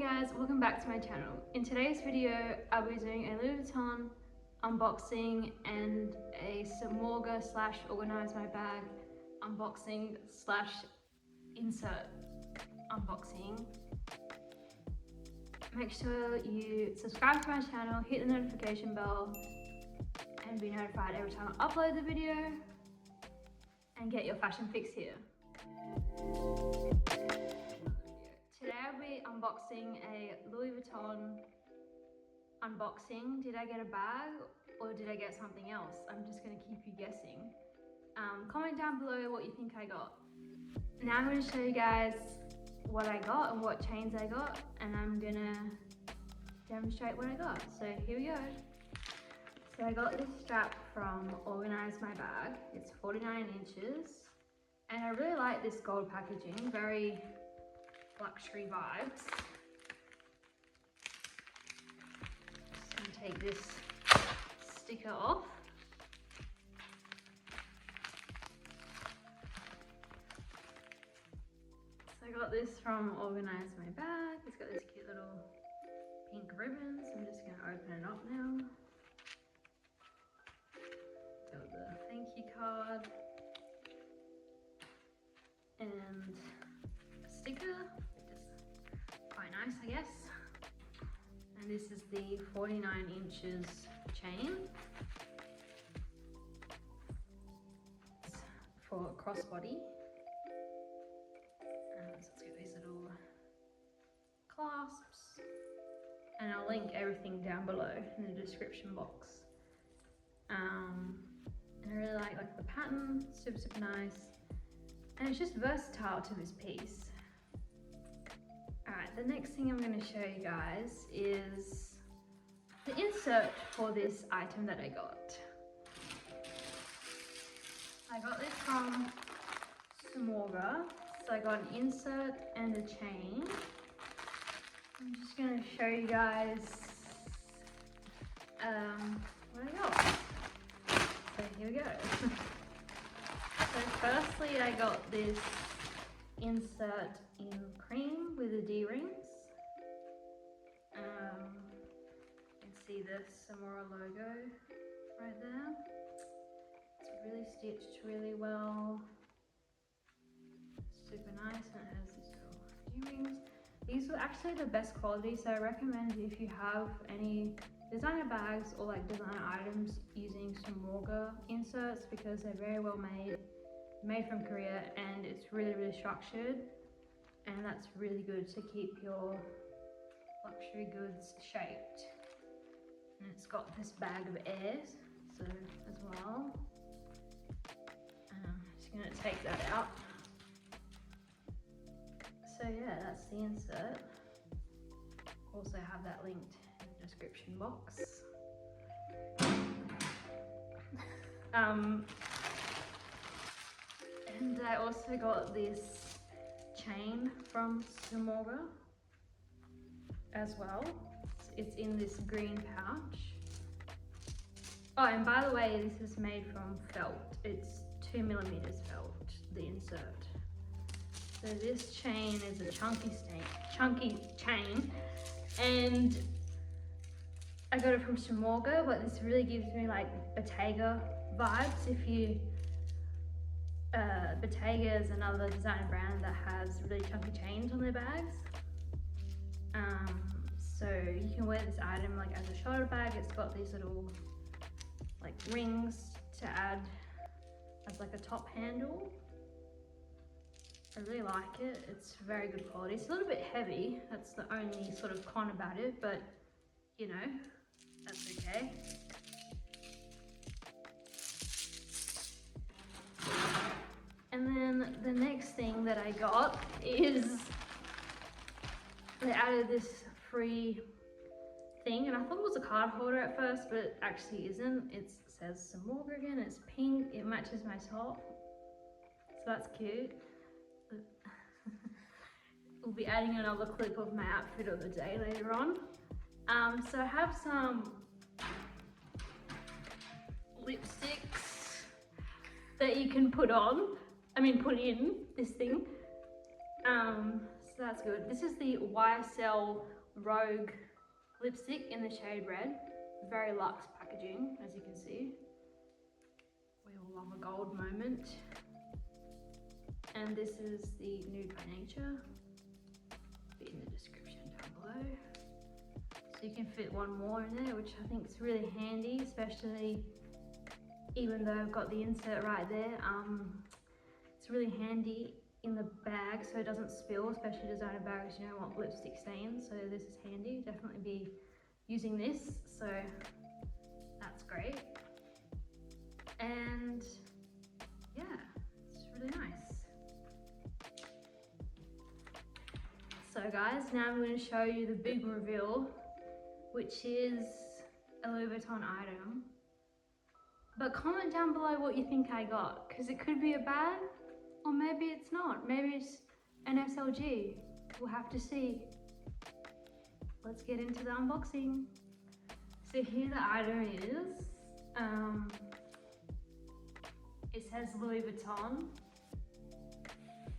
guys, welcome back to my channel. In today's video, I'll be doing a Louis Vuitton unboxing and a Samorga slash organize my bag unboxing slash insert unboxing. Make sure you subscribe to my channel, hit the notification bell, and be notified every time I upload the video, and get your fashion fix here. Today I'll be unboxing a Louis Vuitton unboxing. Did I get a bag or did I get something else? I'm just going to keep you guessing. Comment down below what you think I got. Now I'm going to show you guys what I got and what chains I got, and I'm going to demonstrate what I got. So here we go. So I got this strap from Organize My Bag. It's 49 inches and I really like this gold packaging, very luxury vibes. Just gonna take this sticker off. So I got this from Organize My Bag. It's got this cute little pink ribbons. I'm just gonna open it up now. Got the thank you card and a sticker. Quite nice, I guess. And this is the 49 inches chain. It's for crossbody. So it's got these little clasps. And I'll link everything down below in the description box. And I really like the pattern, super nice. And it's just versatile to this piece. Alright, the next thing I'm going to show you guys is the insert for this item that I got. I got this from Samorga. So I got an insert and a chain. I'm just going to show you guys what I got. So here we go. So firstly I got this insert in cream with the D-rings. You can see the Samorga logo right there. It's really stitched really well. Super nice, and it has these little D-rings. These were actually the best quality, so I recommend if you have any designer bags or like designer items using Samorga inserts, because they're very well made from Korea, and it's really structured, and that's really good to keep your luxury goods shaped. And it's got this bag of air so as well. I'm just going to take that out. So yeah, that's the insert. Also have that linked in the description box. And I also got this chain from Samorga as well. It's in this green pouch. Oh, and by the way, this is made from felt. It's 2mm felt, the insert. So this chain is a chunky chain, and I got it from Samorga, but this really gives me like Bottega vibes. If you Bottega is another designer brand that has really chunky chains on their bags. So you can wear this item like as a shoulder bag. It's got these little like rings to add as like a top handle. I really like it. It's very good quality. It's a little bit heavy. That's the only sort of con about it, but you know, that's okay. And then the next thing that I got is they added this free thing, and I thought it was a card holder at first, but it actually isn't. It says Samorga again, it's pink, it matches my top, so that's cute. We'll be adding another clip of my outfit of the day later on. So I have some lipsticks that you can put in this thing. So So that's good. This is the YSL Rogue lipstick in the shade red. Very luxe packaging, as you can see. We all love a gold moment. And this is the Nude by Nature. Be in the description down below. So you can fit one more in there, which I think is really handy, especially even though I've got the insert right there. It's really handy in the bag so it doesn't spill, especially designer bags, you don't want lipstick stains, so this is handy. Definitely be using this, so that's great. And yeah, it's really nice. So guys, now I'm going to show you the big reveal, which is a Louis Vuitton item. But comment down below what you think I got, because it could be a bag, or maybe it's not. Maybe it's an SLG. We'll have to see. Let's get into the unboxing. So here the item is. It says Louis Vuitton,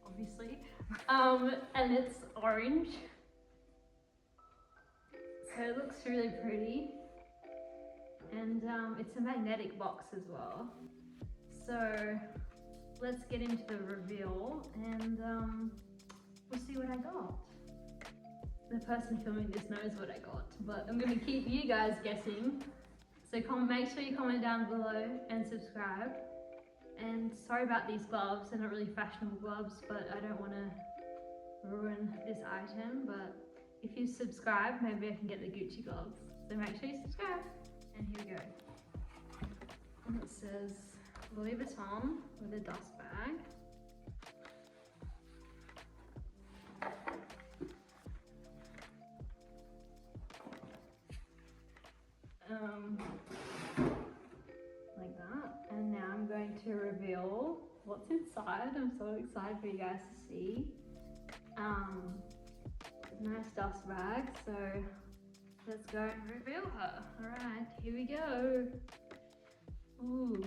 obviously, and it's orange. So it looks really pretty. And it's a magnetic box as well. So let's get into the reveal and we'll see what I got. The person filming this knows what I got, but I'm going to keep you guys guessing. So make sure you comment down below and subscribe. And sorry about these gloves, they're not really fashionable gloves, but I don't want to ruin this item. But if you subscribe, maybe I can get the Gucci gloves. So make sure you subscribe. And here we go. And it says Louis Vuitton with a dust bag. Like that. And now I'm going to reveal what's inside. I'm so excited for you guys to see. Nice dust bag. So let's go and reveal her. Alright, here we go. Ooh.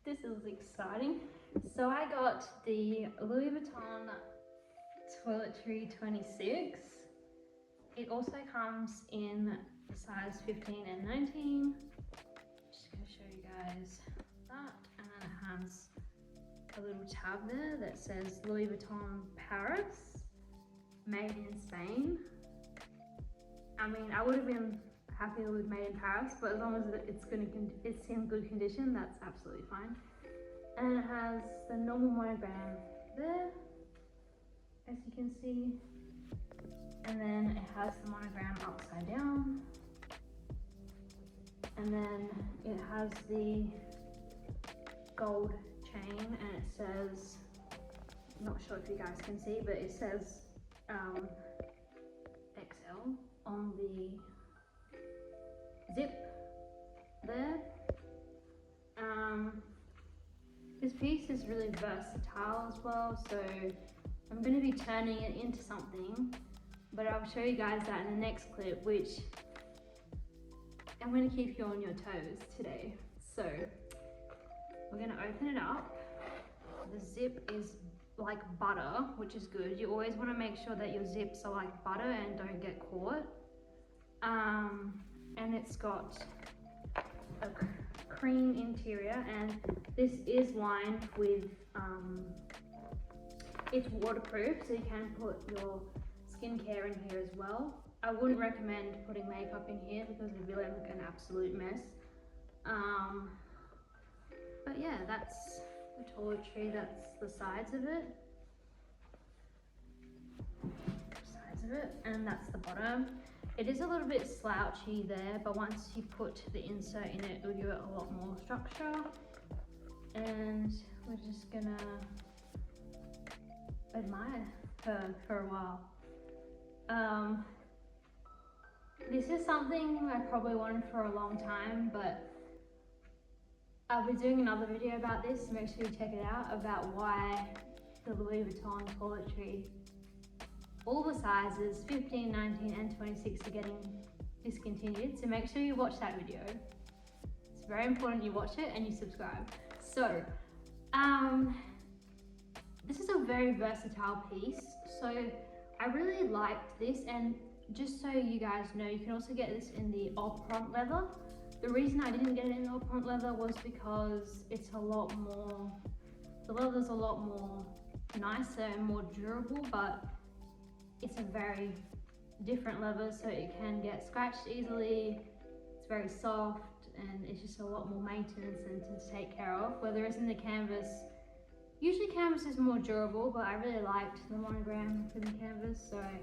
This is exciting. So I got the Louis Vuitton Toiletry 26. It also comes in size 15 and 19. Just gonna show you guys that. And then it has a little tab there that says Louis Vuitton Paris, made in Spain. I mean, I would have been happier with made in Paris, but as long as it's in good condition, that's absolutely fine. And it has the normal monogram there, as you can see. And then it has the monogram upside down. And then it has the gold chain, and it says, I'm not sure if you guys can see, but it says XL on the zip there. This piece is really versatile as well, so I'm going to be turning it into something, but I'll show you guys that in the next clip, which I'm going to keep you on your toes today. So we're going to open it up. The zip is like butter, which is good. You always want to make sure that your zips are like butter and don't get caught. And it's got a cream interior, and this is lined with it's waterproof, so you can put your skincare in here as well. I wouldn't recommend putting makeup in here because it will look an absolute mess. But yeah, that's the toiletry, that's the sides of it. And that's the bottom. It is a little bit slouchy there, but once you put the insert in it, it'll give it a lot more structure. And we're just gonna admire her for a while. This is something I probably wanted for a long time, but I'll be doing another video about this, so make sure you check it out, about why the Louis Vuitton toiletry, all the sizes, 15, 19 and 26 are getting discontinued, so make sure you watch that video. It's very important you watch it and you subscribe. So, This is a very versatile piece, so I really liked this. And just so you guys know, you can also get this in the oppront leather. The reason I didn't get it in the oppront leather was because it's a lot more, the leather's a lot more nicer and more durable, but it's a very different leather, so it can get scratched easily. It's very soft and it's just a lot more maintenance and to take care of. Whereas in the canvas, usually canvas is more durable, but I really liked the monogram for the canvas, so I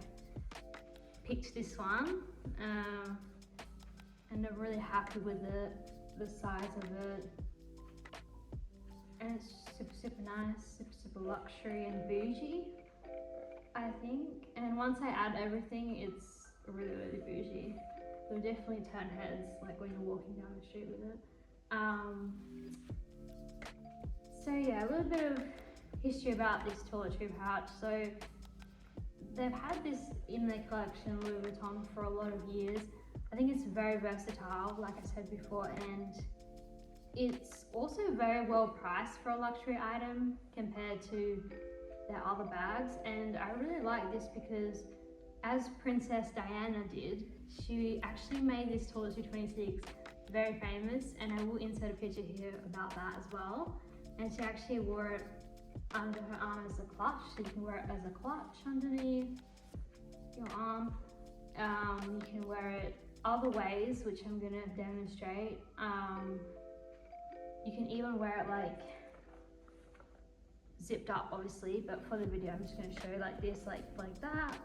picked this one. And I'm really happy with the size of it. And it's super nice, super luxury and bougie, I think. And once I add everything, it's really bougie. It'll definitely turn heads, like when you're walking down the street with it. So yeah, a little bit of history about this toiletry pouch. So they've had this in their collection, Louis Vuitton, for a lot of years. I think it's very versatile, like I said before, and it's also very well priced for a luxury item compared to their other bags. And I really like this because, as Princess Diana did, she actually made this Toiletry 26 very famous, and I will insert a picture here about that as well. And she actually wore it under her arm as a clutch, so you can wear it as a clutch underneath your arm. You can wear it other ways, which I'm gonna demonstrate. You can even wear it like zipped up, obviously, but for the video I'm just going to show you like this, like that.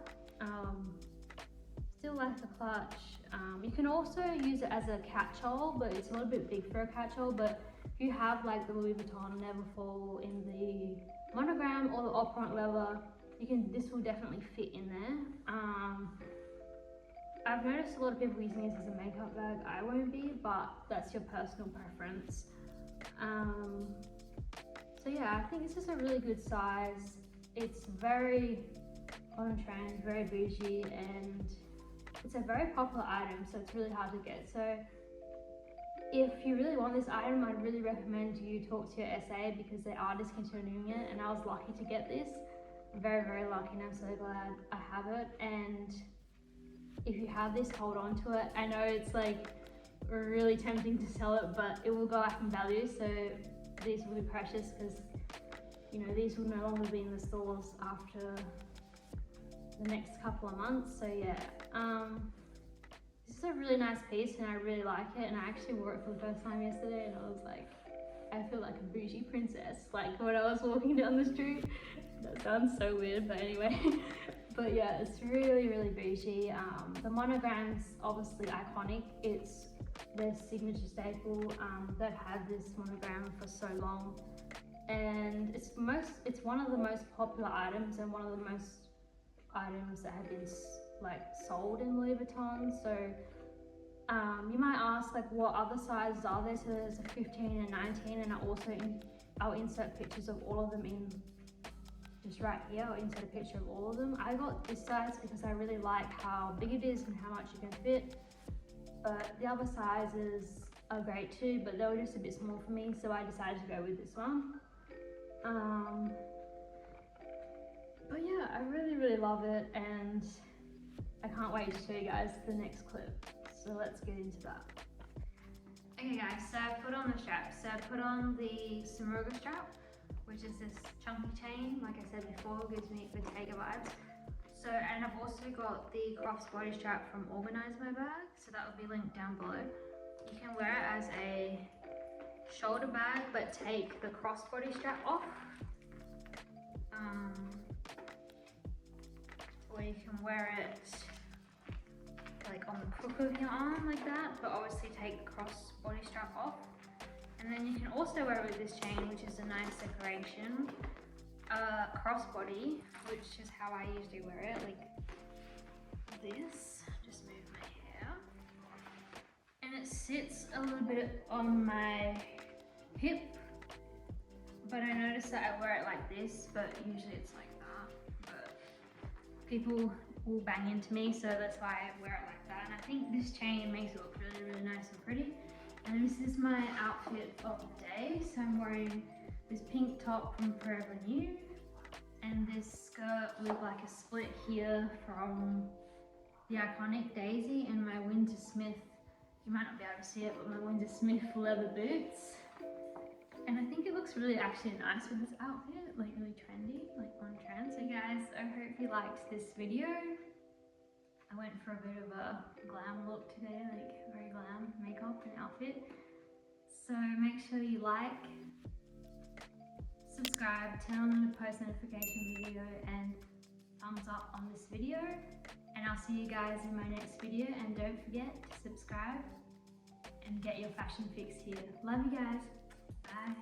Still like a clutch. You can also use it as a catch-all, but it's a little bit big for a catch-all. But if you have like the Louis Vuitton Neverfull in the monogram or the oppront leather, this will definitely fit in there. I've noticed a lot of people using this as a makeup bag. I won't be, but that's your personal preference. So yeah, I think it's just a really good size. It's very on trend, very bougie, and it's a very popular item, so it's really hard to get. So if you really want this item, I'd really recommend you talk to your SA because they are discontinuing it, and I was lucky to get this. Very lucky, and I'm so glad I have it. And if you have this, hold on to it. I know it's like really tempting to sell it, but it will go up in value, so these will be precious because, you know, these will no longer be in the stores after the next couple of months. So yeah, this is a really nice piece and I really like it, and I actually wore it for the first time yesterday and I was like, I feel like a bougie princess, like when I was walking down the street. That sounds so weird, but anyway. But yeah, it's really bougie. The monogram's obviously iconic. It's their signature staple. They've had this monogram for so long, and it's one of the most popular items and one of the most items that have been like sold in Louis Vuitton. So you might ask like what other sizes are there? So there's a 15 and 19, and I'll insert pictures of all of them in just right here. I'll insert a picture of all of them. I got this size because I really like how big it is and how much you can fit, but the other sizes are great too, but they were just a bit small for me, so I decided to go with this one. But yeah, I really love it, and I can't wait to show you guys the next clip, so let's get into that. Okay guys, so I put on the strap. So I put on the Smoga strap, which is this chunky chain, like I said before, gives me Bottega vibes. So, and I've also got the crossbody strap from Organize My Bag, so that will be linked down below. You can wear it as a shoulder bag, but take the crossbody strap off. Or you can wear it like on the crook of your arm like that, but obviously take the crossbody strap off. And then you can also wear it with this chain, which is a nice decoration. Crossbody, which is how I usually wear it, like this. Just move my hair. And it sits a little bit on my hip, but I noticed that I wear it like this, but usually it's like that. But people will bang into me, so that's why I wear it like that. And I think this chain makes it look really nice and pretty. And this is my outfit of the day. So I'm wearing this pink top from Forever New. And this skirt with like a split here from the iconic Dazie, and my Windsor Smith, you might not be able to see it, but my Windsor Smith leather boots. And I think it looks really actually nice with this outfit, like really trendy, like on trend. So guys, I hope you liked this video. I went for a bit of a glam look today, like very glam makeup and outfit. So make sure you like, subscribe, turn on the post notification video, and thumbs up on this video. And I'll see you guys in my next video. And don't forget to subscribe and get your fashion fix here. Love you guys. Bye.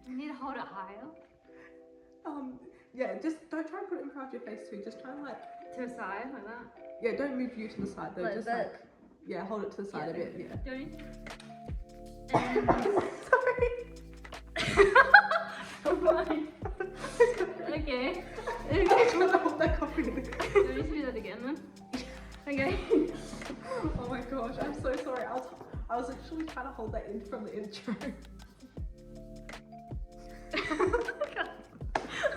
You need to hold it higher. Yeah, just don't try and put it in front of your face too. Just try and like To the side, like that. yeah, don't move you to the side though. Like just that. like yeah, hold it to the side a bit. Yeah. Don't. And Sorry. okay. I'm trying to hold that coffee. Do we need to do that again then? Okay. Oh my gosh, I'm so sorry. I was actually trying to hold that in from the intro.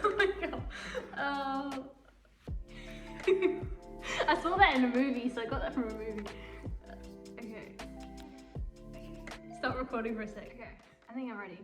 Oh my god. I saw that in a movie, so I got that from a movie. Okay. Stop recording for a sec. Okay, I think I'm ready.